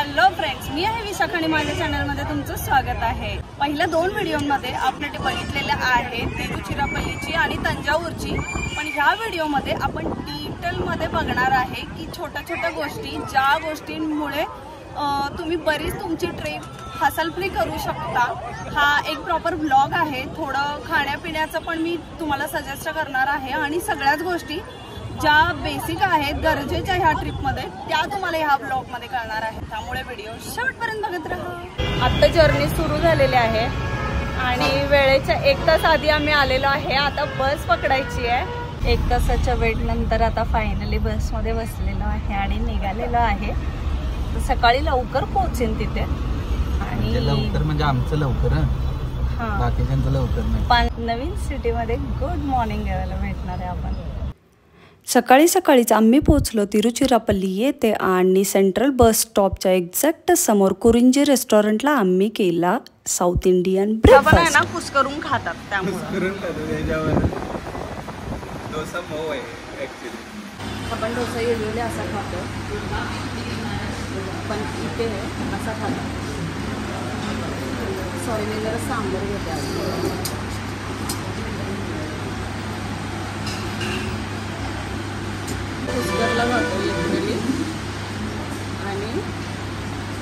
Hello friends, मी आहे विशाखा आणि माझ्या चॅनलमध्ये तुमचं स्वागत आहे। पहिल्या 2 व्हिडिओमध्ये आपण ते बघितलेले आहेत तिरुचिरापल्लीची आणि तंजावरची, पण ह्या व्हिडिओमध्ये आपण डिटेलमध्ये बघणार आहे की छोट्या गोष्टी ज्या गोष्टींमुळे तुम्ही बरीच तुमची ट्रिप हासलफ्री करू शकता। हा एक प्रॉपर व्लॉग आहे, थोडं खाण्यापिण्याचं पण मी तुम्हाला सजेस्ट करणार आहे आणि सगळ्याच गोष्टी ज्या बेसिक आहेत गरजेच्या ह्या ट्रिपमध्ये त्या तुम्हाला ह्या ब्लॉगमध्ये कळणार आहे, त्यामुळे व्हिडिओ शेवटपर्यंत बघत राहा। आता जर्नी सुरू झालेली आहे आणि वेळेच्या 1 तास आधी आम्ही आलेलो आहे। आता बस पकडायची आहे। 1 तासाच्या वेट नंतर आता फायनली बसमध्ये बसलेलो आहे आणि निघालेलो आहे। सकाळी लवकर पोहोचेन तिथे आणि लवकर म्हणजे आमचं लवकर, बाकीच्यांचं लवकर नाही। नवीन सिटीमध्ये गुड मॉर्निंग घ्यायला भेटणार आहे आपण। सकाळीच आम्ही पोहोचलो तिरुचिरापल्ली येथे आणि सेंट्रल बस स्टॉपच्या एक्झॅक्ट समोर कुरिंजी रेस्टॉरंटला आम्ही केला साऊथ इंडियन ब्रेकफास्ट। कुस्करून खातात त्यामुळे डोसा मऊ आहे ॲक्च्युली। आपण डोसा युजली असा खातो, पण इथे असा खातो। सॉरी, मी जरा सांबर घेते। कुस्करला जातो लिटरली आणि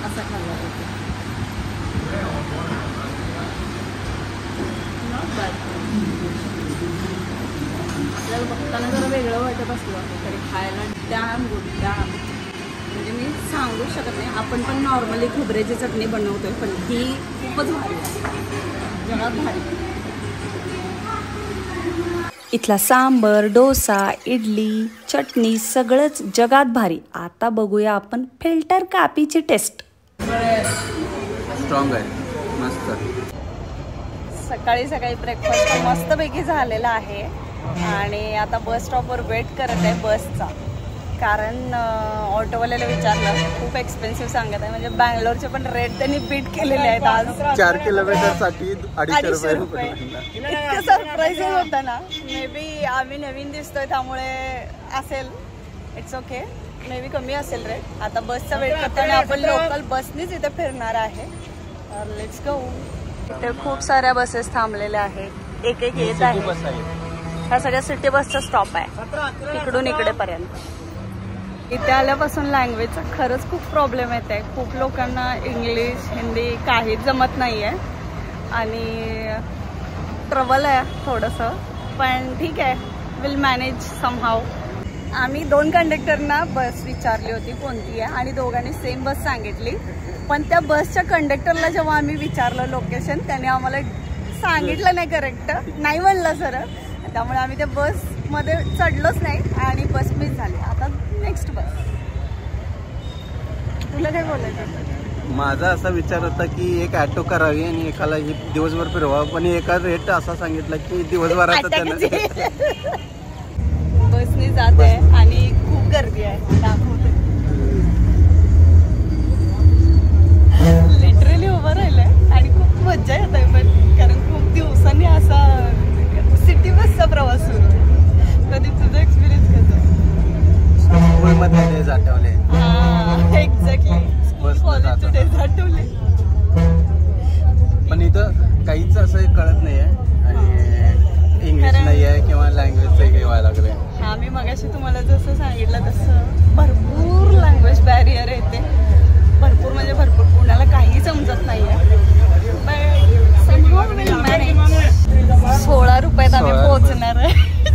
असा खाल्ला जातो। आपल्याला बघताना जरा वेगळं वाटत असलं तरी खायला डॅम गुड, डॅम म्हणजे मी सांगू शकत नाही। आपण पण नॉर्मली खोबऱ्याची चटणी बनवतोय, पण ही खूपच भारी आहे, जगात भारी। इथला सांबर, डोसा, इडली, चटणी सगळंच जगात भारी। आता बघूया आपण फिल्टर कॉफीची टेस्ट। स्ट्रॉंग आहे, मस्त। सकाळी ब्रेकफास्ट मस्तपैकी झालेला आहे आणि आता बस स्टॉपवर वेट करत आहे बसचा, कारण ऑटोवाल्याला विचारलं, खूप एक्सपेन्सिव्ह सांगत आहे। म्हणजे बँगलोरचे पण रेट त्यांनी बीट केलेले आहेत आज। 4 किलोमीटरसाठी 250 रुपये। इतकं सरप्राइजिंग होतं ना। मे बी आम्ही नवीन दिसतोय त्यामुळे असेल, इट्स ओके, मे बी कमी असेल रेट। आता बसचा वेट करताना आपण लोकल बसनीच इथे फिरणार आहे। Let's go. इथे खूप साऱ्या बसेस थांबलेल्या आहेत, एक येत आहे। ह्या सगळ्या सिटी बसचा स्टॉप आहे इकडून इकडेपर्यंत। इथे आल्यापासून लँग्वेजचा खरंच खूप प्रॉब्लेम येत आहे। खूप लोकांना इंग्लिश हिंदी काहीच जमत नाही आहे आणि ट्रबल आहे थोडंसं, पण ठीक आहे, विल मॅनेज समहाव। आम्ही 2 कंडक्टरना बस विचारली होती कोणती आहे आणि दोघांनी सेम बस सांगितली, पण त्या बसच्या कंडक्टरला जेव्हा आम्ही विचारलं लोकेशन, त्याने आम्हाला सांगितलं नाही करेक्ट, नाही म्हणलं सरळ, त्यामुळे आम्ही त्या बसमध्ये चढलोच नाही आणि बस मिस झाली। आता नेक्स्ट बस। तुला काय बोलायचं? माझा असा विचार होता की एक ऑटो करावी आणि एकाला ही दिवसभर फिरवा, पण एका रेट असा सांगितला की दिवसभरात बसने जात आहे आणि खूप गर्दी आहे, दाखवते। लिटरली उभं राहिलंय आणि खूप मज्जा येत आहे, पण कारण खूप दिवसांनी असा सिटी बसचा प्रवास सुरू आहे। कधी तुझा एक्सपिरियन्स कसा? स्कूलमध्ये डेज आठवले। एक्झॅक्टली, कॉलेजचे डेज आठवले। पण इथं काहीच असं कळत नाही आहे आणि इंग्लिश नाही आहे किंवा लँग्वेजचं हे व्हायला लागलंय। हा, मी मगाशी तुम्हाला जसं सांगितलं तसं भरपूर लँग्वेज बॅरियर येते, भरपूर म्हणजे भरपूर, कोणाला काही समजत नाही आहे। 16 रुपयात आम्ही पोहोचणार आहे।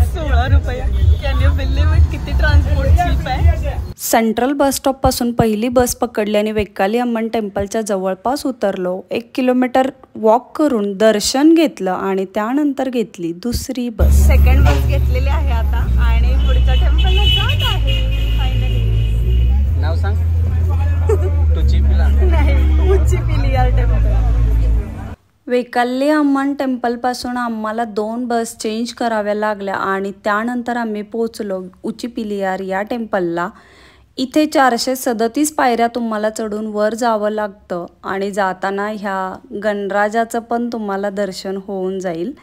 16 रुपये, कॅन यू बिलीव्ह इट? किती ट्रान्सपोर्ट चीप आहे। सेंट्रल बस स्टॉप पासून पहिली बस पकडली आणि वेक्काली अम्मन टेम्पलच्या जवळपास उतरलो। 1 किलोमीटर वॉक करून दर्शन घेतलं आणि त्यानंतर घेतली दुसरी बस। सेकंड बस घेतलेली आहे आता आणि पुढच्या टेम्पलला जात आहे फायनली। नाव सांग। तुचिपिला नाही, उच्चिपिलियार टेम्पल। वेकाल्ली अम्मन टेम्पलपासून आम्हाला 2 बस चेंज कराव्या लागल्या आणि त्यानंतर आम्ही पोचलो उचिपिलियार या टेम्पलला। इथे 437 पायऱ्या तुम्हाला चढून वर जावं लागतं आणि जाताना ह्या गणराजाचं पण तुम्हाला दर्शन होऊन जाईल।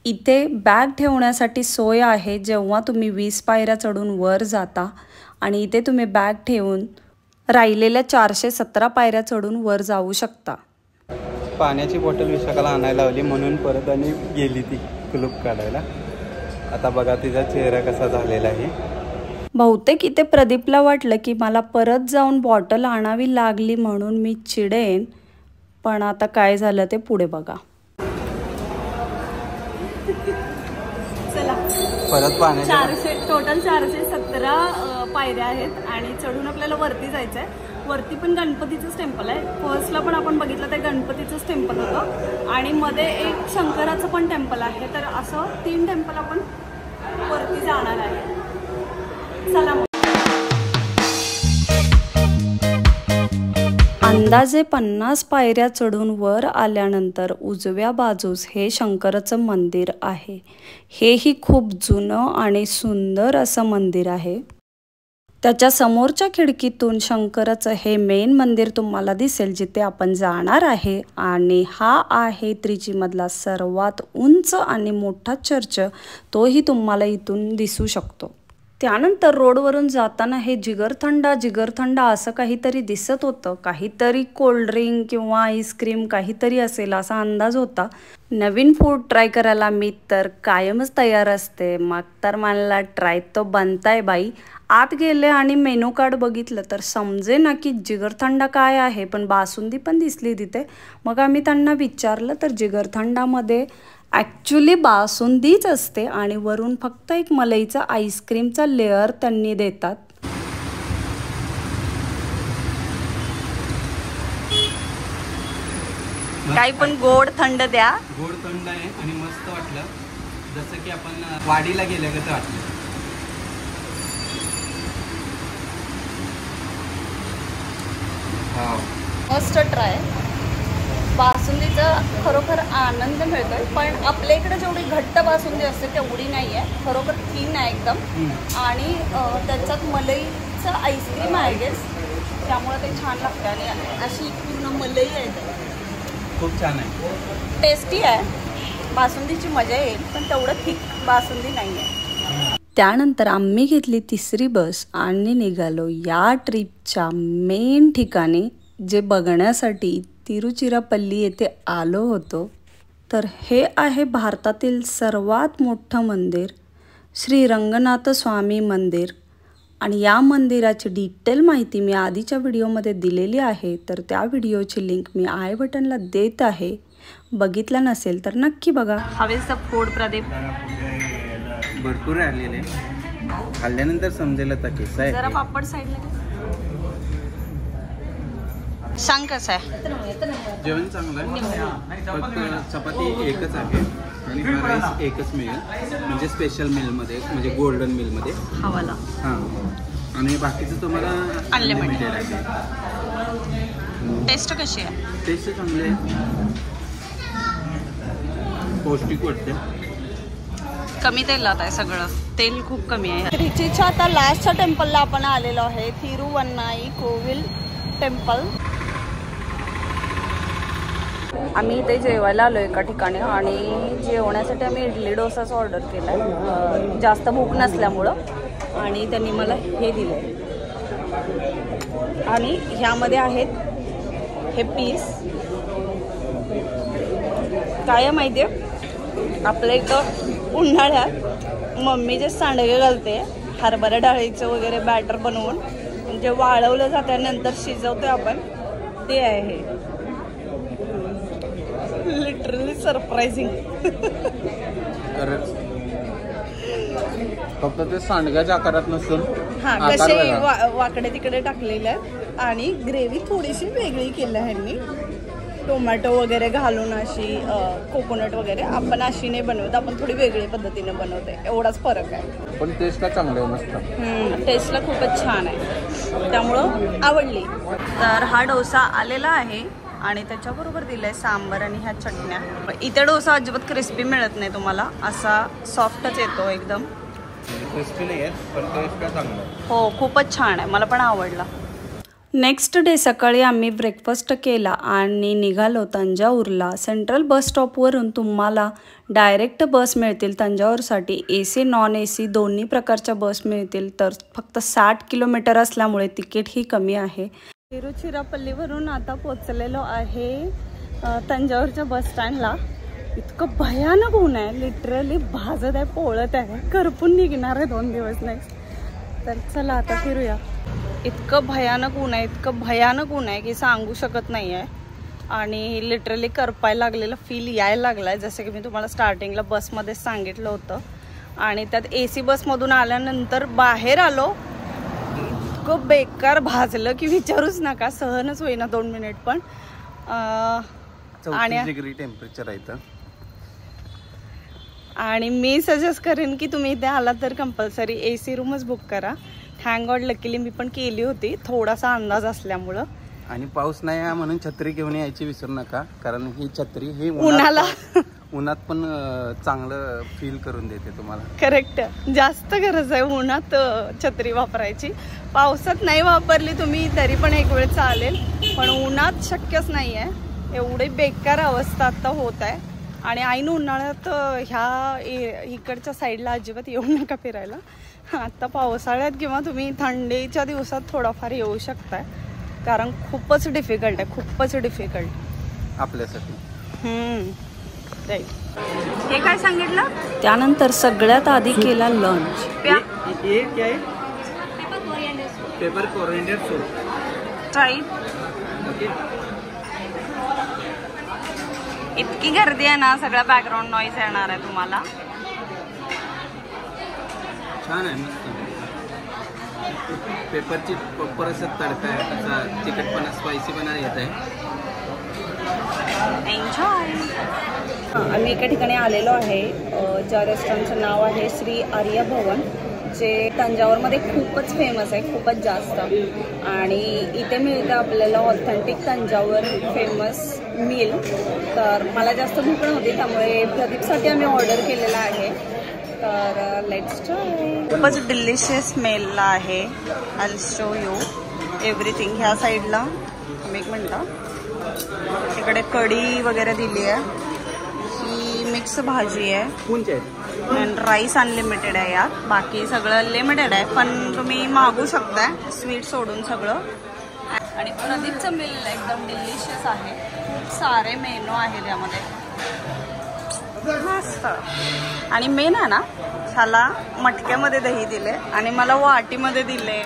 इथे बॅग ठेवण्यासाठी सोय आहे जेव्हा तुम्ही 20 पायऱ्या चढून वर जाता आणि इथे तुम्ही बॅग ठेवून राहिलेल्या 417 पायऱ्या चढून वर जाऊ शकता. पाण्याची बॉटल विशाखाला आणायला लावली म्हणून परत आणि गेली ती कुलूप काढायला. आता बघा तिचा चेहरा कसा झालेला आहे. बहुतेक इथे प्रदीपला वाटलं की मला परत जाऊन बॉटल आणावी लागली म्हणून मी चिडेन, पण आता काय झालं ते पुढे बघा. चला परत पाण्याच्या टोटल 417 पायऱ्या आहेत आणि चढून आपल्याला वरती जायचं आहे. वरती पण गणपतीचंच टेम्पल आहे. फर्स्टला पण आपण बघितलं ते गणपतीचंच टेम्पल होतं आणि मध्ये एक शंकराचं पण टेम्पल आहे. तर असं 3 टेम्पल आपण वरती जाणार आहे. चला मग. अंदाजे 50 पायऱ्या चढून वर आल्यानंतर उजव्या बाजूस हे शंकराचं मंदिर आहे. हेही खूप जुनं आणि सुंदर असं मंदिर आहे. त्याच्या समोरच्या खिडकीतून शंकराचं हे मेन मंदिर तुम्हाला दिसेल जिथे आपण जाणार आहे. आणि हा आहे त्रिचीमधला सर्वात उंच आणि मोठा चर्च. तोही तुम्हाला इथून दिसू शकतो. त्यानंतर रोडवरून जाताना हे जिगरथंड असं काहीतरी दिसत होतं. काहीतरी कोल्ड्रिंक किंवा आईस्क्रीम काहीतरी असेल असा अंदाज होता. नवीन फूड ट्राय करायला मी तर कायमच तयार असते. मग तर मला ट्राय तो बनताय बाई. आत गेले आणि मेनू कार्ड बघितलं तर समजे ना की जिगरथंडा काय आहे, पण बासुंदी पण दिसली तिथे. मग आम्ही त्यांना विचारलं तर जिगरथंडामध्ये ॲक्च्युली बासुंदीच असते आणि वरून फक्त एक मलईचा आईस्क्रीमचा लेअर त्यांनी देतात. काही पण गोड थंड द्या. गोड थंड आहे आणि मस्त वाटलं, जसं की आपण वाडीला गेल्या कसं वाटलं. मस्त ट्राय. बासुंदीचा खरोखर आनंद मिळतोय, पण आपल्या इकडे जेवढी घट्ट बासुंदी असते तेवढी नाही आहे. खरोखर थीन आहे एकदम. आणि त्याच्यात मलईचं आईस्क्रीम आहे गेस, त्यामुळे ते छान लागतं. आणि अशी पूर्ण मलई आहे, खूप छान आहे, टेस्टी आहे. बासुंदीची मजा येईल, पण तेवढं थिक बासुंदी नाही आहे. त्यानंतर आम्ही घेतली 3री बस आणि निघालो या ट्रिपच्या मेन ठिकाणी, जे बघण्यासाठी तिरुचिरापल्ली येथे आलो होतो. तर हे आहे भारतातील सर्वात मोठं मंदिर, श्री रंगनाथ स्वामी मंदिर. आणि या मंदिराची डिटेल माहिती मी आधीच्या व्हिडिओमध्ये दिलेली आहे. तर त्या व्हिडिओची लिंक मी आय बटनला देत आहे. बघितला नसेल तर नक्की बघा. हवेचं फूड प्रदीप भरपूर आलेले, खाल्ल्यानंतर समजेल आता कसं आहे. जरा पापड साईडला सांग कसं आहे. जेवण चांगलं आहे, फक्त चपाती एकच आहे आणि राईस एकच मिळेल, म्हणजे स्पेशल मिलमध्ये, म्हणजे गोल्डन मिलमध्ये हवाला. हां, आणि बाकीचं तुम्हाला अनलिमिटेड आहे. टेस्ट कशी आहे? टेस्ट चांगली आहे, पौष्टिक वाटते. कमी तेलात आहे सगळं, तेल खूप कमी आहे. त्रिचीच्या आता लास्टच्या टेम्पलला आपण आलेलो आहे, थिरुवन्नाई कोविल टेम्पल. आम्ही इथे जेवायला आलो एका ठिकाणी आणि जेवण्यासाठी आम्ही इडली डोसाच ऑर्डर केला आहे, जास्त भूक नसल्यामुळं. आणि त्यांनी मला हे दिलं आहे आणि ह्यामध्ये आहेत हे पीस. काय माहिती आहे, आपल्या इथं उन्हाळ्यात मम्मी जे सांडगे घालते हरभरा डाळीचं वगैरे बॅटर बनवून, म्हणजे वाळवलं जातं नंतर शिजवतोय आपण, ते आहे हे. Literally surprising. फक्त ते सांडग्याच्या आकारात नसून हा कसे वाकडे तिकडे टाकलेले आहेत आणि ग्रेव्ही थोडीशी वेगळी केली आहे ह्यांनी. टोमॅटो वगैरे घालून अशी, कोकोनट वगैरे. आपण अशी नाही बनवत, आपण थोडी वेगळी पद्धतीने बनवते, एवढाच फरक आहे. पण टेस्टला चांगलं आहे, मस्त. टेस्टला खूपच छान आहे, त्यामुळं आवडली. तर हा डोसा आलेला आहे आणि त्याच्याबरोबर दिलं आहे सांबार आणि ह्या चटण्या. इथे डोसा अजिबात क्रिस्पी मिळत नाही तुम्हाला, असा सॉफ्टच येतो एकदम. क्रिस्पी नाही आहे, पण टेस्ट चांगला आहे. हो, खूपच छान आहे, मला पण आवडला. नेक्स्ट डे सकाळी आम्ही ब्रेकफास्ट केला आणि निघालो तंजावरला. सेंट्रल बस स्टॉपवरून तुम्हाला डायरेक्ट बस मिळतील तंजावरसाठी. AC नॉन AC दोन्ही प्रकारच्या बस मिळतील. तर फक्त 60 किलोमीटर असल्यामुळे तिकीटही कमी आहे. तिरुचिरापल्लीवरून आता पोचलेलो आहे तंजावरच्या बस स्टँडला. इतकं भयानक ऊन आहे, लिटरली भाजत आहे, पोळत आहे, करपून निघणार आहे 2 दिवस नेक्स्ट. तर चला आता फिरूया. इतकं भयानक ऊन आहे, इतकं भयानक ऊन आहे की सांगू शकत नाही आहे. आणि लिटरली करपायला लागलेलं फील यायला लागला आहे, जसं की मी तुम्हाला स्टार्टिंगला बसमध्ये सांगितलं होतं. आणि त्यात AC बसमधून आल्यानंतर बाहेर आलो, इतकं बेकार भाजलं की विचारूच नका, सहनच होईना 2 मिनिट पण. 34 डिग्री टेम्परेचर आहे इथं. आणि मी सजेस्ट करेन की तुम्ही इथे आला तर कंपल्सरी AC रूमच बुक करा. थँक गॉड लकीली मी पण केली होती, थोडासा अंदाज असल्यामुळं. आणि पाऊस नाही आहे म्हणून छत्री घेऊन यायची विसरू नका, कारण ही छत्री ही उन्हात पण चांगलं फील करून देते तुम्हाला. करेक्ट, जास्त गरज आहे उन्हात छत्री वापरायची. पावसात नाही वापरली तुम्ही तरी पण एक वेळ चालेल, पण उन्हात शक्यच नाही आहे. एवढी बेकार अवस्था आता होत आहे. आणि ऐन उन्हाळ्यात इकडच्या साईडला अजिबात येऊ नका फिरायला. आता पावसाळ्यात किंवा तुम्ही थंडीच्या दिवसात थोडाफार येऊ शकताय, कारण खूपच डिफिकल्ट आहे, खूपच डिफिकल्ट आपल्यासाठी. राईट. हे काय सांगितलं? त्यानंतर सगळ्यात आधी केला लंच. Paper coriander soup. इतकी गर्दी आहे ना, सगळा बॅकग्राऊंड नॉईज येणार आहे तुम्हाला. छान आहे, मस्त. पेपरची प्रॉपर असं तडका आहे, असा तिखटपणा स्पायसीपणा येत आहे. एन्जॉय. आम्ही एका ठिकाणी आलेलो आहे, ज्या रेस्टॉरंटचं नाव आहे श्री आर्य भवन, जे तंजावरमध्ये खूपच फेमस आहे, खूपच जास्त. आणि इथे मिळतं आपल्याला ऑथेंटिक तंजावर फेमस मील. तर मला जास्त भूक नव्हती, त्यामुळे प्रदीपसाठी आम्ही ऑर्डर केलेला आहे. तर लेट्स ट्राय. खूपच डिलिशियस स्मेल आहे. I show you everything. ह्या साईडला एक मिनटं, इकडे कढी वगैरे दिली आहे. ही मिक्स भाजी आहे आणि राईस अनलिमिटेड आहे यात. बाकी सगळं लिमिटेड आहे, पण तुम्ही मागू शकताय स्वीट सोडून सगळं. आणि प्रदीपचं मिल एकदम डिलिशियस आहे. खूप सारे मेनू आहे त्यामध्ये, मस्त. आणि मेन आहे ना, ह्याला मटक्यामध्ये दही दिले आणि मला वाटीमध्ये दिले.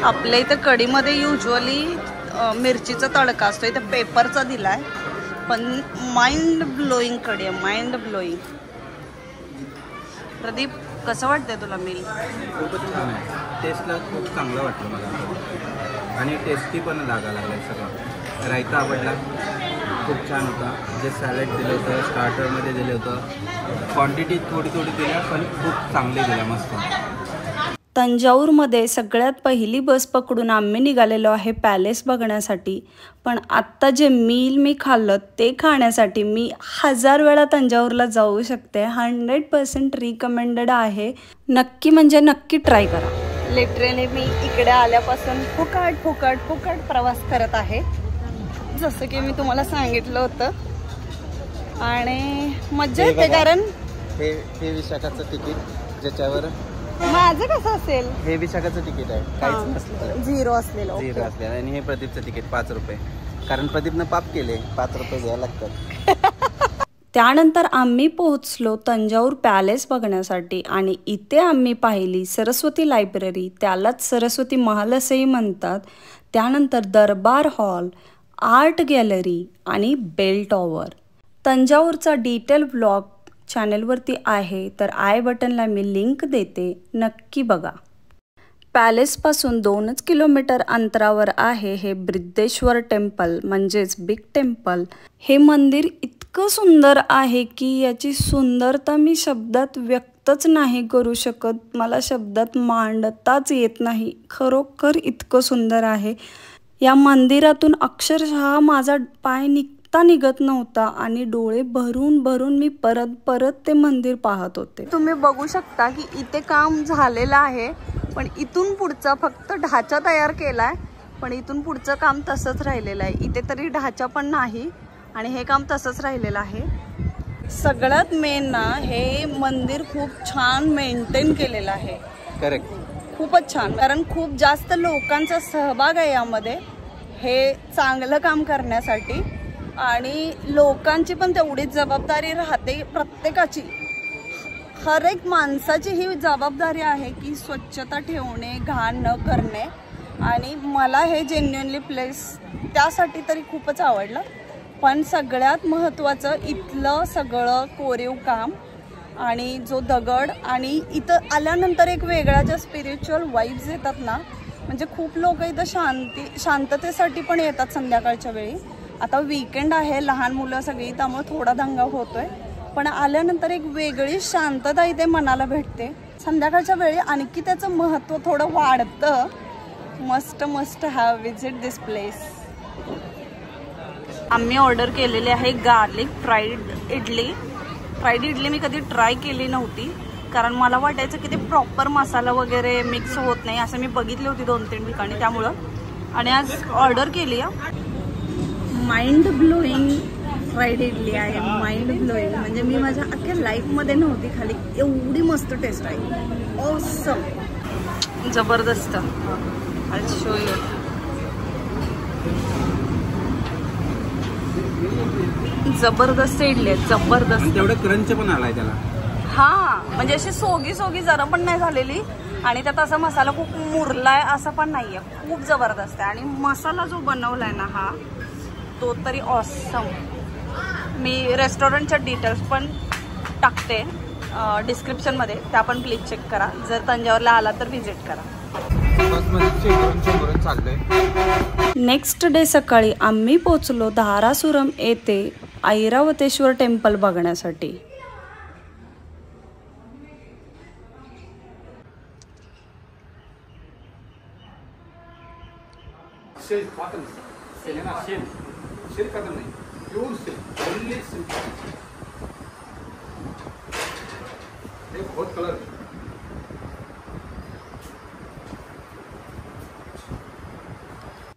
आपल्या इथं कढीमध्ये युजली मिरचीचा तडका असतो, इथं पेपरचा दिलाय. पण माइंड ब्लोईंग कढी आहे, माइंड ब्लोईंग. प्रदीप, कसं वाटतंय तुला मील? खूपच छान आहे, टेस्टला खूप चांगलं वाटलं मला. आणि टेस्टी पण लागायला लागलाय सगळं. रायता आवडला, खूप छान होता. जे सॅलड दिलं होतं, स्टार्टरमध्ये दिलं होतं, क्वांटिटी थोडी थोडी दिल्या, पण खूप चांगली दिल्या, मस्त. तंजावरमध्ये सगळ्यात पहिली बस पकडून आम्ही निघालेलो आहे पॅलेस बघण्यासाठी. पण आत्ता जे मील मी खाल्लं ते खाण्यासाठी मी 1000 वेळा तंजावरला जाऊ शकते. 100% रिकमेंडेड आहे. नक्की म्हणजे नक्की ट्राय करा. लिटरली मी इकडे आल्यापासून फुकट प्रवास करत आहे, जसं की मी तुम्हाला सांगितलं होतं. आणि मज्जा येते, कारण हे विशाखाचं तिकीट ज्याच्यावर माझं कसं असेल. हे विशाखाचं तिकीट आहे, काहीच नसलं, झिरो असलेलं. आणि हे प्रदीपचं तिकीट 5 रुपये, कारण प्रदीपनं पाप केले, 5 रुपये घ्यायला लागतात. त्यानंतर आम्ही पोहोचलो तंजावर पॅलेस बघण्यासाठी. आणि इथे आम्ही पाहिली सरस्वती लायब्ररी, त्यालाच सरस्वती महल असेही म्हणतात. त्यानंतर दरबार हॉल, आर्ट गॅलरी आणि बेल टॉवर. तंजावरचा डिटेल व्लॉग चॅनलवरती आहे, तर आय बटनला मी लिंक देते, नक्की बघा. पॅलेसपासून 2 किलोमीटर अंतरावर आहे हे बृद्धेश्वर टेम्पल, म्हणजेच बिग टेम्पल. हे मंदिर इतकं सुंदर आहे की याची सुंदरता मी शब्दात व्यक्तच नाही करू शकत. मला शब्दात मांडताच येत नाही. खरोखर इतकं सुंदर आहे. या मंदिरातून अक्षरशः माझा पाय निघत नव्हता आणि डोळे भरून भरून मी परत ते मंदिर पाहत होते. तुम्ही बघू शकता की इथे काम झालेलं आहे. पण इथून पुढचा फक्त ढाचा तयार केलाय, पण इथून पुढचं काम तसंच राहिलेलं आहे. इथे तरी ढाचा पण नाही आणि हे काम तसंच राहिलेलं आहे. सगळ्यात मेन ना, हे मंदिर खूप छान मेंटेन केलेलं आहे. करेक्ट, खूपच छान, कारण खूप जास्त लोकांचा सहभाग आहे यामध्ये हे चांगलं काम करण्यासाठी. आणि लोकांची पण तेवढीच जबाबदारी राहते, प्रत्येकाची, हर एक माणसाची ही जबाबदारी आहे की स्वच्छता ठेवणे, घाण न करणे. आणि मला हे जेन्युइनली प्लेस त्यासाठी तरी खूपच आवडलं. पण सगळ्यात महत्त्वाचं इथलं सगळं कोरीव काम आणि जो दगड, आणि इथं आल्यानंतर एक वेगळ्या ज्या स्पिरिच्युअल वाईब्स येतात ना, म्हणजे खूप लोक इथं शांततेसाठी पण येतात संध्याकाळच्या वेळी. आता वीकेंड आहे, लहान मुलं सगळी, त्यामुळे थोडा दंगा होतोय, पण आल्यानंतर एक वेगळी शांतता इथे मनाला भेटते संध्याकाळच्या वेळी. आणखी त्याचं महत्त्व थोडं वाढतं. Must have visit this place. आम्ही ऑर्डर केलेली आहे garlic fried idli. Fried idli मी कधी ट्राय केली नव्हती, कारण मला वाटायचं की ते प्रॉपर मसाला वगैरे मिक्स होत नाही, असं मी बघितली होती 2-3 ठिकाणी, त्यामुळं. आणि आज ऑर्डर केली आहे. माइंड ब्लोईंग फ्राईड इडली आहे, माइंड ब्लोईंग. म्हणजे मी माझ्या अख्ख्या लाईफमध्ये नव्हती खाली, एवढी मस्त टेस्ट आहे. ऑसम, जबरदस्त. I show you. जबरदस्त इडली आहे, जबरदस्त. तेवढं क्रंच पण आलाय त्याला. हा, म्हणजे अशी सोगी जरा पण नाही झालेली आणि त्यात असा मसाला खूप मुरलाय असं पण नाहीये. खूप जबरदस्त आहे. आणि मसाला जो बनवलाय ना हा, तो तरी ऑसम. मी रेस्टॉरंटच्या डिटेल्स पण टाकते डिस्क्रिप्शनमध्ये, त्या पण प्लीज चेक करा. जर तंजावरला आला तर व्हिजिट करा. नेक्स्ट डे सकाळी आम्ही पोचलो धारासुरम येथे ऐरावतेश्वर टेम्पल बघण्यासाठी.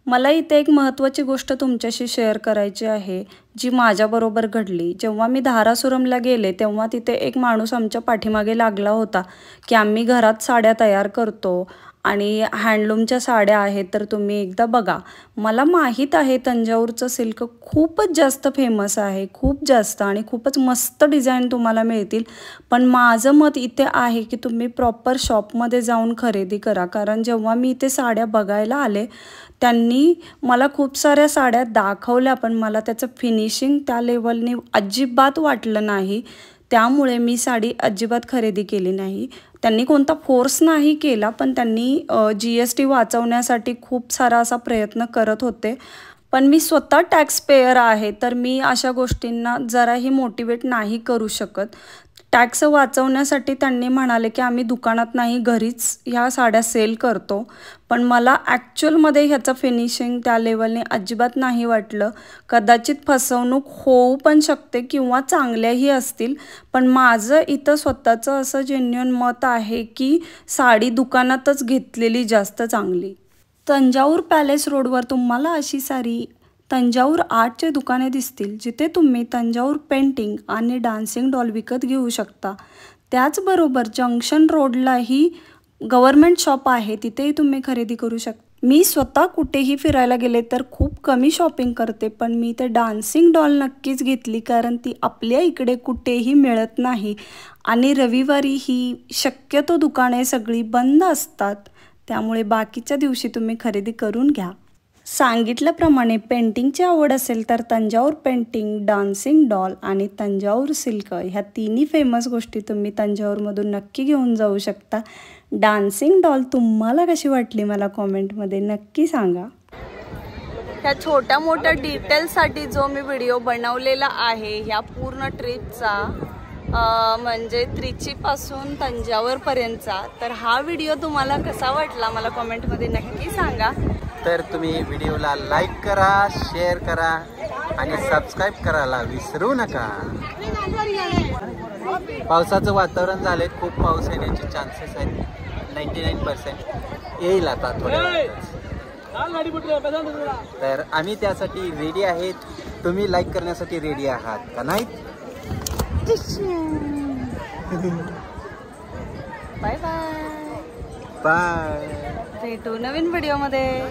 मला इथे एक महत्त्वाची गोष्ट तुमच्याशी शेअर करायची आहे, जी माझ्याबरोबर घडली. जेव्हा मी धारासुरमला गेले तेव्हा तिथे एक माणूस आमच्या पाठीमागे लागला होता की आम्ही घरात साड्या तयार करतो आणि हँडलूमच्या साड्या आहेत, तर तुम्ही एकदा बघा. मला माहीत आहे तंजावरचं सिल्क खूपच जास्त फेमस आहे, खूप जास्त, आणि खूपच मस्त डिझाईन तुम्हाला मिळतील. पण माझं मत इथे आहे की तुम्ही प्रॉपर शॉपमध्ये जाऊन खरेदी करा. कारण जेव्हा मी इथे साड्या बघायला आले, त्यांनी मला खूप साऱ्या साड्या दाखवल्या, पण मला त्याचं फिनिशिंग त्या लेवलनी अजिबात वाटलं नाही. त्यामुळे मी साडी अजिबात खरेदी केली नाही. त्यांनी कोणता फोर्स नाही केला, पण त्यांनी GST वाचवण्यासाठी खूप सारा असा प्रयत्न करत होते. पण मी स्वतः टॅक्स पेयर आहे, तर मी अशा गोष्टींना जराही मोटिवेट नाही करू शकत. टॅक्स वाचवण्यासाठी त्यांनी म्हणाले की आम्ही दुकानात नाही, घरीच ह्या साड्या सेल करतो. पण मला ॲक्च्युअलमध्ये ह्याचं फिनिशिंग त्या लेवलने अजिबात नाही वाटलं. कदाचित फसवणूक होऊ पण शकते किंवा चांगल्याही असतील, पण माझं इथं स्वतःचं असं जेन्युइन मत आहे की साडी दुकानातच घेतलेली जास्त चांगली. तंजावूर पॅलेस रोडवर तुम्हाला अशी सारी तंजावूर आर्टचे दुकाने दिसतील, जिथे तुम्ही तंजावूर पेंटिंग आणि डान्सिंग डॉल विकत घेऊ शकता. त्याचबरोबर जंक्शन रोडलाही गव्हर्नमेंट शॉप आहे, तिथेही तुम्ही खरेदी करू शकता. मी स्वतः कुठेही फिरायला गेले तर खूप कमी शॉपिंग करते, पण मी ते डान्सिंग डॉल नक्कीच घेतली, कारण ती आपल्या इकडे कुठेही मिळत नाही. आणि रविवारी ही शक्यतो दुकाने सगळी बंद असतात, त्यामुळे बाकीच्या दिवशी तुम्ही खरेदी करून घ्या. सांगितल्याप्रमाणे पेंटिंगची आवड असेल तर तंजावूर पेंटिंग, डान्सिंग डॉल आणि तंजावूर सिल्क ह्या तिन्ही फेमस गोष्टी तुम्ही तंजावूरमधून नक्की घेऊन जाऊ शकता. डान्सिंग डॉल तुम्हाला कशी वाटली मला कॉमेंटमध्ये नक्की सांगा. ह्या छोट्या मोठ्या डिटेल्ससाठी जो मी व्हिडिओ बनवलेला आहे ह्या पूर्ण ट्रिपचा, म्हणजे त्रिचीपासून तंजावरपर्यंतचा, तर हा व्हिडिओ तुम्हाला कसा वाटला मला कॉमेंटमध्ये नक्की सांगा. तर तुम्ही व्हिडिओला लाईक करा, शेअर करा आणि सबस्क्राईब करायला विसरू नका. पावसाचं वातावरण झालंय, खूप पाऊस येण्याचे चान्सेस आहेत. 99% येईल आता थोड्या वेळातच. तर आम्ही त्यासाठी रेडी आहेत. तुम्ही लाईक करण्यासाठी रेडी आहात का नाही? Bye bye. बाय. भेटू नवीन व्हिडिओ मध्ये.